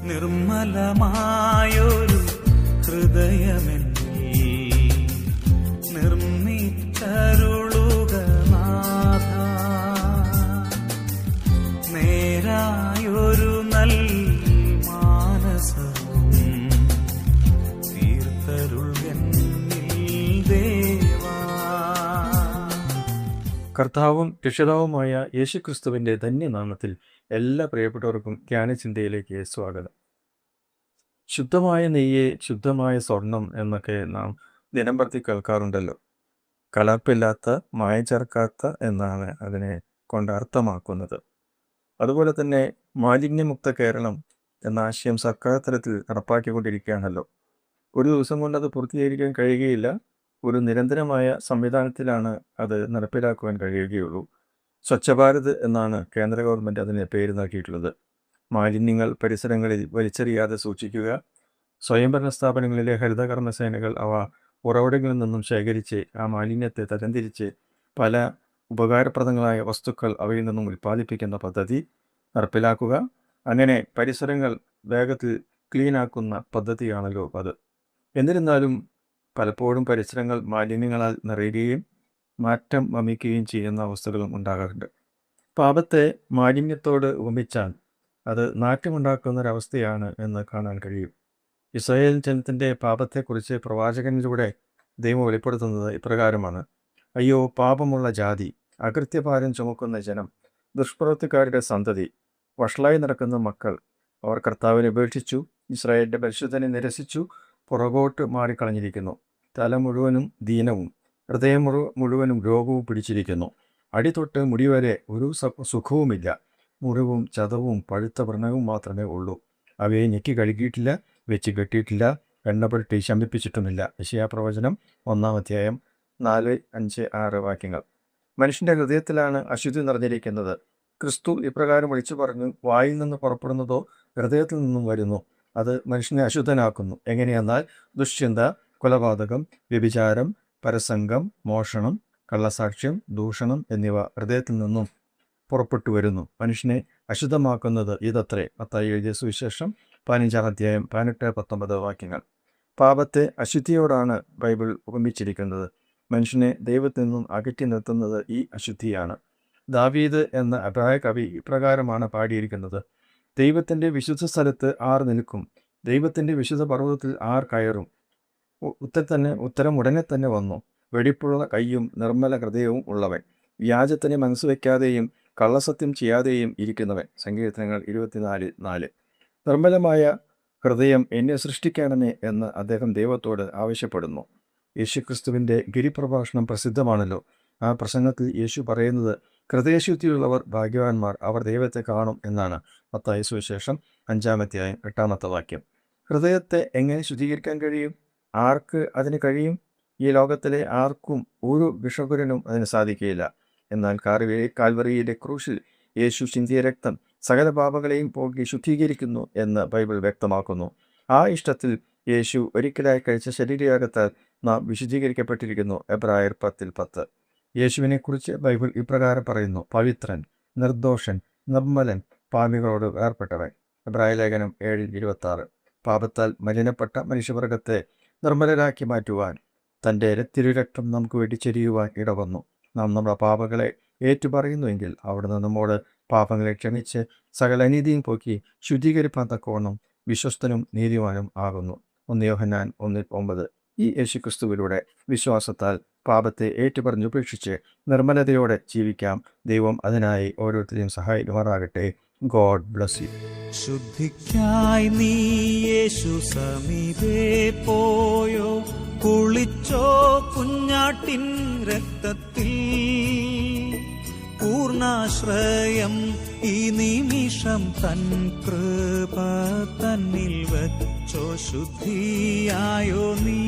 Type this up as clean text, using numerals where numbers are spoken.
നിർമ്മലമായൊരു ഹൃദയമെന്നിൽ നിർമ്മിച്ചരുളുക നാഥ. നേരായൊരു നൽ മാനസവും തീർത്തരുൾകന്നിൽ ദേവാ. കർത്താവും രക്ഷിതാവുമായ യേശുക്രിസ്തുവിന്റെ ധന്യനാമത്തിൽ എല്ലാ പ്രിയപ്പെട്ടവർക്കും ധ്യാനചിന്തയിലേക്ക് സ്വാഗതം. ശുദ്ധമായ നെയ്യ്, ശുദ്ധമായ സ്വർണം എന്നൊക്കെ നാം ദിനംപ്രതി കേൾക്കാറുണ്ടല്ലോ. കലർപ്പില്ലാത്ത, മായ ചേർക്കാത്ത എന്നാണ് അതിനെ കൊണ്ട് അർത്ഥമാക്കുന്നത്. അതുപോലെ തന്നെ മാലിന്യമുക്ത കേരളം എന്ന ആശയം സർക്കാർ തലത്തിൽ നടപ്പാക്കിക്കൊണ്ടിരിക്കുകയാണല്ലോ. ഒരു ദിവസം കൊണ്ട് അത് പൂർത്തീകരിക്കാൻ കഴിയുകയില്ല. ഒരു നിരന്തരമായ സംവിധാനത്തിലാണ് അത് നടപ്പിലാക്കുവാൻ കഴിയുകയുള്ളൂ. സ്വച്ഛ ഭാരത് എന്നാണ് കേന്ദ്ര ഗവൺമെൻറ് അതിന് പേര് നൽകിയിട്ടുള്ളത്. മാലിന്യങ്ങൾ പരിസരങ്ങളിൽ വലിച്ചെറിയാതെ സൂക്ഷിക്കുക, സ്വയംഭരണ സ്ഥാപനങ്ങളിലെ ഹരിതകർമ്മസേനകൾ അവ ഉറവിടങ്ങളിൽ നിന്നും ശേഖരിച്ച് ആ മാലിന്യത്തെ തരംതിരിച്ച് പല ഉപകാരപ്രദങ്ങളായ വസ്തുക്കൾ അവയിൽ നിന്നും ഉൽപ്പാദിപ്പിക്കുന്ന പദ്ധതി നടപ്പിലാക്കുക. അങ്ങനെ പരിസരങ്ങൾ വേഗത്തിൽ ക്ലീനാക്കുന്ന പദ്ധതിയാണല്ലോ അത്. എന്നിരുന്നാലും പലപ്പോഴും പരിസരങ്ങൾ മാലിന്യങ്ങളാൽ നിറയുകയും മാറ്റം വമിക്കുകയും ചെയ്യുന്ന അവസ്ഥകളും ഉണ്ടാകാറുണ്ട്. പാപത്തെ മാലിന്യത്തോട് ഉപമിച്ചാൽ അത് നാറ്റമുണ്ടാക്കുന്നൊരവസ്ഥയാണ് എന്ന് കാണാൻ കഴിയും. ഇസ്രായേൽ ജനത്തിൻ്റെ പാപത്തെക്കുറിച്ച് പ്രവാചകനിലൂടെ ദൈവം വെളിപ്പെടുത്തുന്നത് ഇപ്രകാരമാണ്: അയ്യോ പാപമുള്ള ജാതി, അകൃത്യഭാരം ചുമക്കുന്ന ജനം, ദുഷ്പ്രവൃത്തിക്കാരുടെ സന്തതി, വഷളായി നടക്കുന്ന മക്കൾ. അവർ കർത്താവിനെ ഉപേക്ഷിച്ചു, ഇസ്രായേലിൻ്റെ പരിശുദ്ധനെ നിരസിച്ചു, പുറകോട്ട് മാറിക്കളഞ്ഞിരിക്കുന്നു. തല മുഴുവനും ദീനവും ഹൃദയം മുഴുവനും രോഗവും പിടിച്ചിരിക്കുന്നു. അടിതൊട്ട് മുടിവരെ ഒരു സുഖവുമില്ല. മുറിവും ചതവും പഴുത്ത വ്രണവും മാത്രമേ ഉള്ളൂ. അവയെ ഞെക്കി കഴുകിയിട്ടില്ല, വെച്ച് കെട്ടിയിട്ടില്ല, എണ്ണപ്പെട്ടി ശമിപ്പിച്ചിട്ടുമില്ല. യെശയ്യാപ്രവചനം 1-ാം അധ്യായം 4, 5, 6 വാക്യങ്ങൾ. മനുഷ്യൻ്റെ ഹൃദയത്തിലാണ് അശുദ്ധി നിറഞ്ഞിരിക്കുന്നത്. ക്രിസ്തു ഇപ്രകാരം വിളിച്ചു പറഞ്ഞു: വായിൽ നിന്ന് പുറപ്പെടുന്നതോ ഹൃദയത്തിൽ നിന്നും വരുന്നു, അത് മനുഷ്യനെ അശുദ്ധനാക്കുന്നു. എങ്ങനെയെന്നാൽ ദുശ്ചിന്ത, കൊലപാതകം, വ്യഭിചാരം, പരസംഗം, മോഷണം, കള്ളസാക്ഷ്യം, ദൂഷണം എന്നിവ ഹൃദയത്തിൽ നിന്നും പുറപ്പെട്ടു വരുന്നു. മനുഷ്യനെ അശുദ്ധമാക്കുന്നത് ഇതത്രേ. മത്തായി എഴുതിയ സുവിശേഷം 15-ാം അധ്യായം 18-19 വാക്യങ്ങൾ. പാപത്തെ അശുദ്ധിയോടാണ് ബൈബിൾ ഉപമിച്ചിരിക്കുന്നത്. മനുഷ്യനെ ദൈവത്തിൽ നിന്നും അകറ്റി നിർത്തുന്നത് ഈ അശുദ്ധിയാണ്. ദാവീദ് എന്ന എബ്രായ കവി ഇപ്രകാരമാണ് പാടിയിരിക്കുന്നത്: ദൈവത്തിൻ്റെ വിശുദ്ധ സ്ഥലത്ത് ആർ നിൽക്കും, ദൈവത്തിൻ്റെ വിശുദ്ധ പർവ്വതത്തിൽ ആർ കയറും. ഉത്തരം ഉടനെ തന്നെ വന്നു: വെടിപ്പുള്ള കൈയും നിർമ്മല ഹൃദയവും ഉള്ളവൻ, വ്യാജത്തിന് മനസ്സ് വയ്ക്കാതെയും കള്ളസത്യം ചെയ്യാതെയും ഇരിക്കുന്നവൻ. സങ്കീർത്തനങ്ങൾ 24:4. നിർമ്മലമായ ഹൃദയം എന്നെ സൃഷ്ടിക്കണമേ എന്ന് അദ്ദേഹം ദൈവത്തോട് ആവശ്യപ്പെടുന്നു. യേശുക്രിസ്തുവിൻ്റെ ഗിരിപ്രഭാഷണം പ്രസിദ്ധമാണല്ലോ. ആ പ്രസംഗത്തിൽ യേശു പറയുന്നത് ഹൃദയശുദ്ധിയുള്ളവർ ഭാഗ്യവാന്മാർ, അവർ ദൈവത്തെ കാണും എന്നാണ്. മത്തായി സുവിശേഷം 5-ാം അധ്യായം 8-ാമത്തെ വാക്യം. ഹൃദയത്തെ എങ്ങനെ ശുദ്ധീകരിക്കാൻ കഴിയും? ആർക്ക് അതിന് കഴിയും? ഈ ലോകത്തിലെ ആർക്കും ഒരു വിഷകുരനും അതിന് സാധിക്കുകയില്ല. എന്നാൽ കാൽവറിയിലെ ക്രൂശിൽ യേശു ചിന്തിയ രക്തം സകല പാപങ്ങളെയും പോക്കി ശുദ്ധീകരിക്കുന്നു എന്ന് ബൈബിൾ വ്യക്തമാക്കുന്നു. ആ ഇഷ്ടത്തിൽ യേശു ഒരിക്കലായി കഴിച്ച ശരീരയാഗത്താൽ നാം വിശുദ്ധീകരിക്കപ്പെട്ടിരിക്കുന്നു. എബ്രായർ 10:10. യേശുവിനെക്കുറിച്ച് ബൈബിൾ ഇപ്രകാരം പറയുന്നു: പവിത്രൻ, നിർദോഷൻ, നിർമ്മലൻ, പാപികളോട് വേർപെട്ടവൻ. എബ്രായ ലേഖനം 7:26. പാപത്താൽ മലിനപ്പെട്ട മനുഷ്യവർഗത്തെ നിർമ്മലരാക്കി മാറ്റുവാൻ തൻ്റെ തിരുരക്തം നമുക്ക് വേണ്ടി ചെരിയുവാൻ ഇടവന്നു. നാം നമ്മുടെ പാപങ്ങളെ ഏറ്റുപറയുന്നുവെങ്കിൽ അവിടുന്ന് നമ്മോട് പാപങ്ങളെ ക്ഷമിച്ച് സകല അനീതിയും പോക്കി ശുദ്ധീകരിപ്പാൻ തക്കവണ്ണം വിശ്വസ്തനും നീതിമാനും ആകുന്നു. 1 യോഹന്നാൻ 1:9. ഈ യേശുക്രിസ്തുവിലൂടെ വിശ്വാസത്താൽ പാപത്തെ ഏറ്റുപറഞ്ഞുപേക്ഷിച്ച് നിർമ്മലതയോടെ ജീവിക്കാം. ദൈവം അതിനായി ഓരോരുത്തരെയും സഹായിക്കുമാറാകട്ടെ. God bless you. ശുദ്ധിക്കായി നീ യേശു സമീപേ പോയോ, കുളിച്ചോ കുഞ്ഞാട്ടിൻ രക്തത്തിൽ, പൂർണ്ണാശ്രയം ഈ നിമിഷം തൻ കൃപ തന്നിൽ വച്ചോ, ശുദ്ധിയായോ നീ.